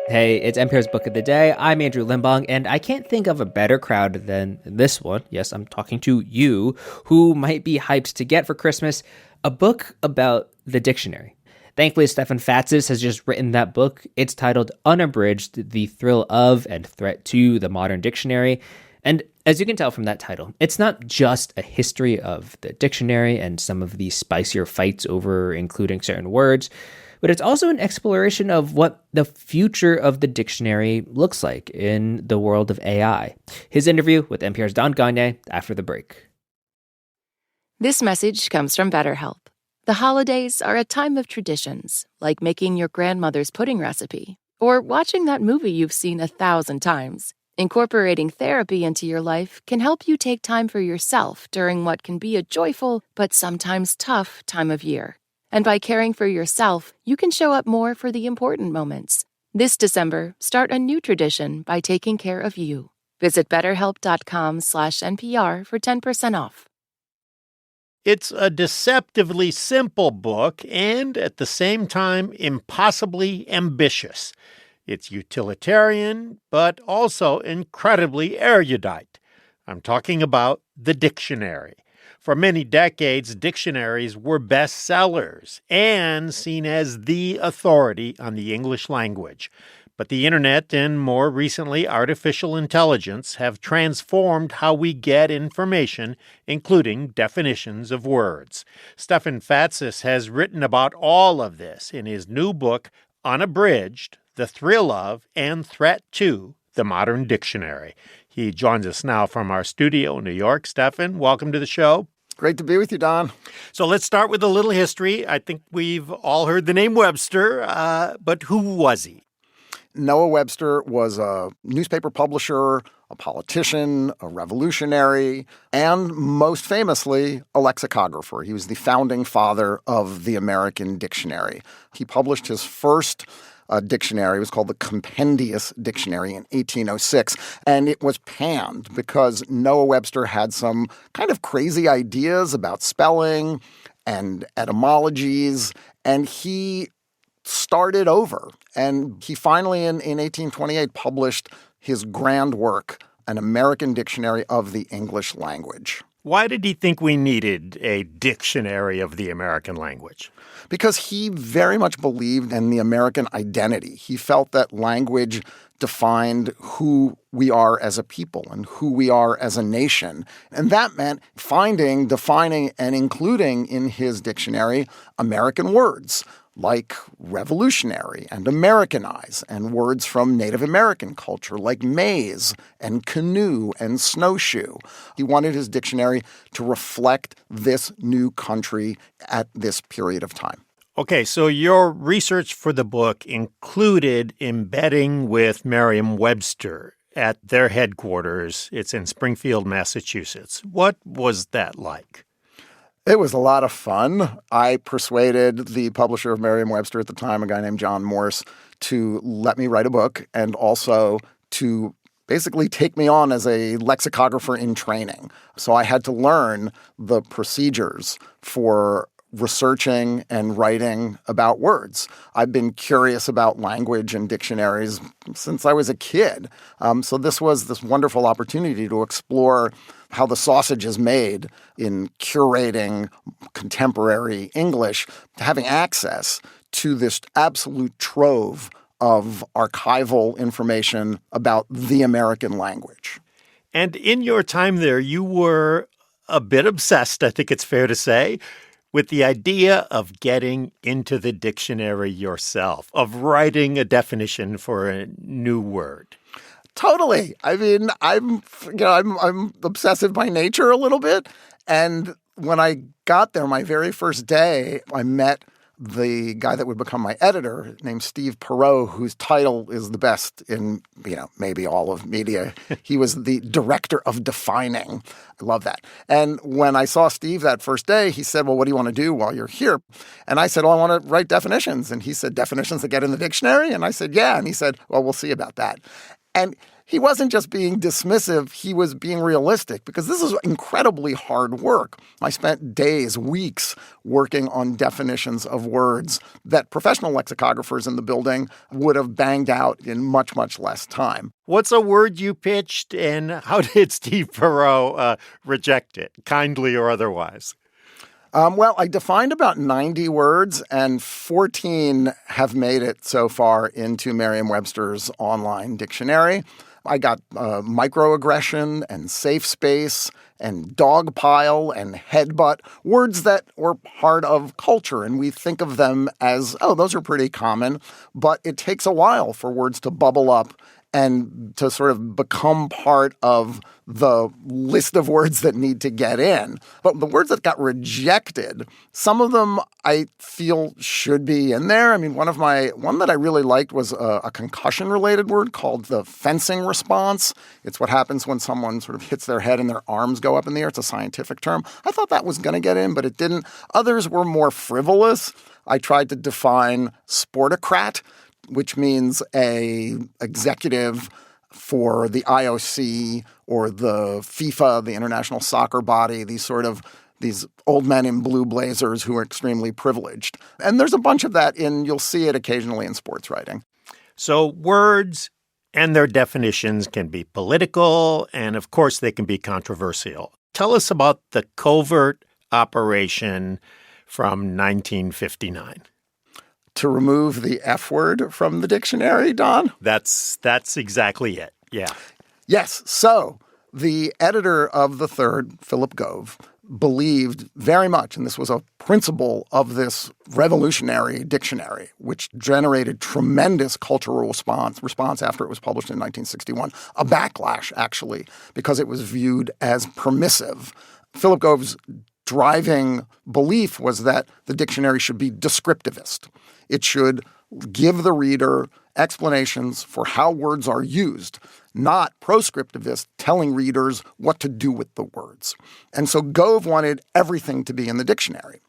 Hey, it's NPR's Book of the Day. I'm Andrew Limbong, and I can't think of a better crowd than this one. Yes, I'm talking to you, who might be hyped to get for Christmas a book about the dictionary. Thankfully, Stefan Fatsis has just written that book. It's titled Unabridged, The Thrill of and Threat to the Modern Dictionary. And as you can tell from that title, it's not just a history of the dictionary and some of the spicier fights over including certain words, but it's also an exploration of what the future of the dictionary looks like in the world of AI. His interview with NPR's Gonyea after the break. This message comes from BetterHelp. The holidays are a time of traditions, like making your grandmother's pudding recipe or watching that movie you've seen 1,000 times. Incorporating therapy into your life can help you take time for yourself during what can be a joyful but sometimes tough time of year. And by caring for yourself, you can show up more for the important moments. This December, start a new tradition by taking care of you. Visit betterhelp.com/NPR for 10% off. It's a deceptively simple book and, at the same time, impossibly ambitious. It's utilitarian, but also incredibly erudite. I'm talking about the dictionary. For many decades, dictionaries were bestsellers and seen as the authority on the English language. But the internet and, more recently, artificial intelligence have transformed how we get information, including definitions of words. Stefan Fatsis has written about all of this in his new book, Unabridged, The Thrill of and Threat to the Modern Dictionary. He joins us now from our studio in New York. Stefan, welcome to the show. Great to be with you, Don. So let's start with a little history. I think we've all heard the name Webster, but who was he? Noah Webster was a newspaper publisher, a politician, a revolutionary, and most famously, a lexicographer. He was the founding father of the American dictionary. He published his first dictionary. It was called the Compendious Dictionary in 1806, and it was panned because Noah Webster had some kind of crazy ideas about spelling and etymologies, and he started over. And he finally, in 1828, published his grand work, An American Dictionary of the English Language. Why did he think we needed a dictionary of the American language? Because he very much believed in the American identity. He felt that language defined who we are as a people and who we are as a nation. And that meant finding, defining, and including in his dictionary American words like revolutionary and Americanize, and words from Native American culture like maize and canoe and snowshoe. He wanted his dictionary to reflect this new country at this period of time. Okay, so your research for the book included embedding with Merriam Webster at their headquarters. It's in Springfield, Massachusetts. What was that like? It was a lot of fun. I persuaded the publisher of Merriam Webster at the time, a guy named John Morse, to let me write a book and also to basically take me on as a lexicographer in training. So I had to learn the procedures for researching and writing about words. I've been curious about language and dictionaries since I was a kid. So this was this wonderful opportunity to explore how the sausage is made in curating contemporary English, having access to this absolute trove of archival information about the American language. And in your time there, you were a bit obsessed, I think it's fair to say, with the idea of getting into the dictionary yourself, of writing a definition for a new word. Totally. I mean, I'm obsessive by nature a little bit. And when I got there, my very first day, I met the guy that would become my editor named Steve Perot, whose title is the best in, maybe all of media. He was the director of defining. I love that. And when I saw Steve that first day, he said, well, what do you want to do while you're here? And I said, well, I want to write definitions. And he said, definitions that get in the dictionary? And I said, yeah. And he said, well, we'll see about that. And he wasn't just being dismissive, he was being realistic because this is incredibly hard work. I spent days, weeks working on definitions of words that professional lexicographers in the building would have banged out in much, much less time. What's a word you pitched, and how did Steve Perot reject it, kindly or otherwise? Well, I defined about 90 words, and 14 have made it so far into Merriam Webster's online dictionary. I got microaggression and safe space and dogpile and headbutt, words that were part of culture, and we think of them as, oh, those are pretty common, but it takes a while for words to bubble up and to sort of become part of the list of words that need to get in. But the words that got rejected, some of them I feel should be in there. I mean, one that I really liked was a concussion-related word called the fencing response. It's what happens when someone sort of hits their head and their arms go up in the air. It's a scientific term. I thought that was going to get in, but it didn't. Others were more frivolous. I tried to define sportocrat, which means a executive for the IOC or the FIFA, the international soccer body, these old men in blue blazers who are extremely privileged. And there's a bunch of that you'll see it occasionally in sports writing. So words and their definitions can be political, and of course they can be controversial. Tell us about the covert operation from 1959. To remove the F word from the dictionary, Don? That's exactly it. Yeah. Yes. So the editor of the Third, Philip Gove, believed very much, and this was a principle of this revolutionary dictionary, which generated tremendous cultural response after it was published in 1961, a backlash, actually, because it was viewed as permissive. Philip Gove's driving belief was that the dictionary should be descriptivist. It should give the reader explanations for how words are used, not proscriptivist telling readers what to do with the words. And so Gove wanted everything to be in the dictionary.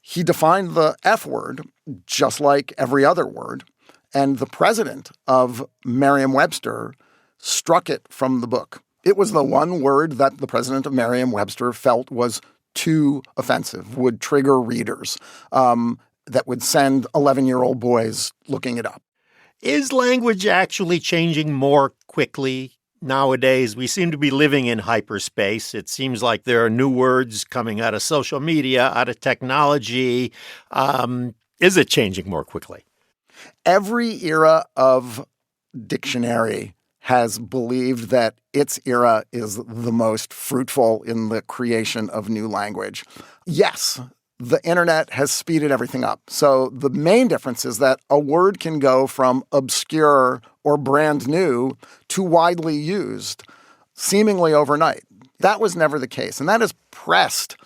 He defined the F word just like every other word, and the president of Merriam Webster struck it from the book. It was the one word that the president of Merriam Webster felt was too offensive, would trigger readers, that would send 11-year-old boys looking it up. Is language actually changing more quickly nowadays? We seem to be living in hyperspace. It seems like there are new words coming out of social media, out of technology. Is it changing more quickly? Every era of dictionary has believed that its era is the most fruitful in the creation of new language. Yes, the internet has speeded everything up. So the main difference is that a word can go from obscure or brand new to widely used seemingly overnight. That was never the case. And that has pressed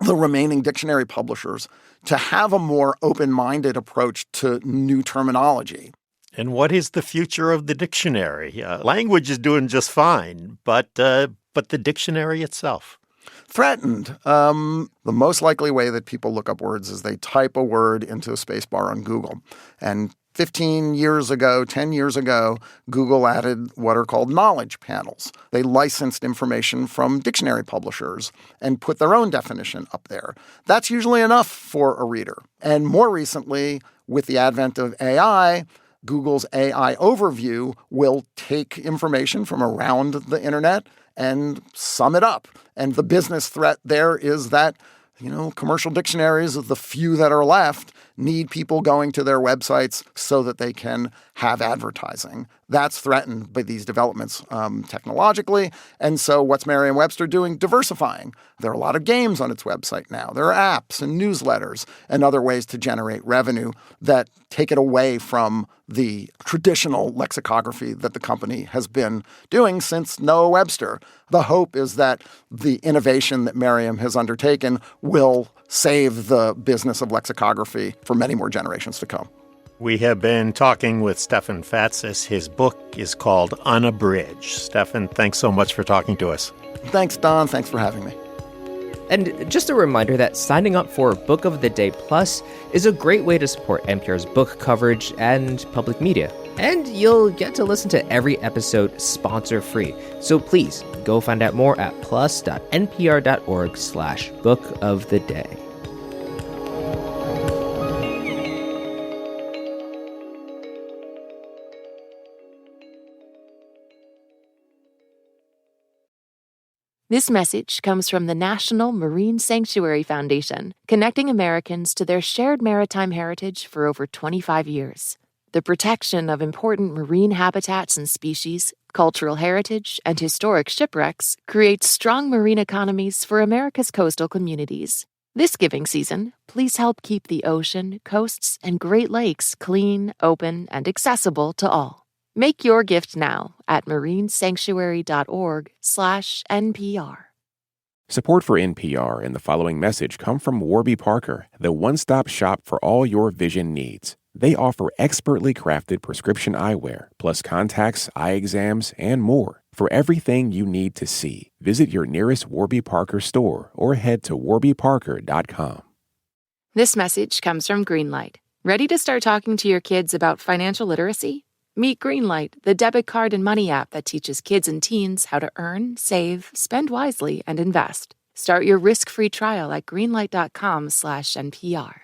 the remaining dictionary publishers to have a more open-minded approach to new terminology. And what is the future of the dictionary? Language is doing just fine, but the dictionary itself? Threatened. The most likely way that people look up words is they type a word into a space bar on Google. And 15 years ago, 10 years ago, Google added what are called knowledge panels. They licensed information from dictionary publishers and put their own definition up there. That's usually enough for a reader. And more recently, with the advent of AI, Google's AI overview will take information from around the internet and sum it up. And the business threat there is that, commercial dictionaries, the few that are left, need people going to their websites so that they can have advertising. That's threatened by these developments technologically. And so what's Merriam Webster doing? Diversifying. There are a lot of games on its website now. There are apps and newsletters and other ways to generate revenue that take it away from the traditional lexicography that the company has been doing since Noah Webster. The hope is that the innovation that Merriam has undertaken will save the business of lexicography for many more generations to come. We have been talking with Stefan Fatsis. His book is called Unabridged. Stefan, thanks so much for talking to us. Thanks, Don. Thanks for having me. And just a reminder that signing up for Book of the Day Plus is a great way to support NPR's book coverage and public media. And you'll get to listen to every episode sponsor-free. So please go find out more at plus.npr.org/book of the day. This message comes from the National Marine Sanctuary Foundation, connecting Americans to their shared maritime heritage for over 25 years. The protection of important marine habitats and species, cultural heritage, and historic shipwrecks creates strong marine economies for America's coastal communities. This giving season, please help keep the ocean, coasts, and Great Lakes clean, open, and accessible to all. Make your gift now at marinesanctuary.org/NPR. Support for NPR and the following message come from Warby Parker, the one-stop shop for all your vision needs. They offer expertly crafted prescription eyewear, plus contacts, eye exams, and more. For everything you need to see, visit your nearest Warby Parker store or head to warbyparker.com. This message comes from Greenlight. Ready to start talking to your kids about financial literacy? Meet Greenlight, the debit card and money app that teaches kids and teens how to earn, save, spend wisely, and invest. Start your risk-free trial at greenlight.com/NPR.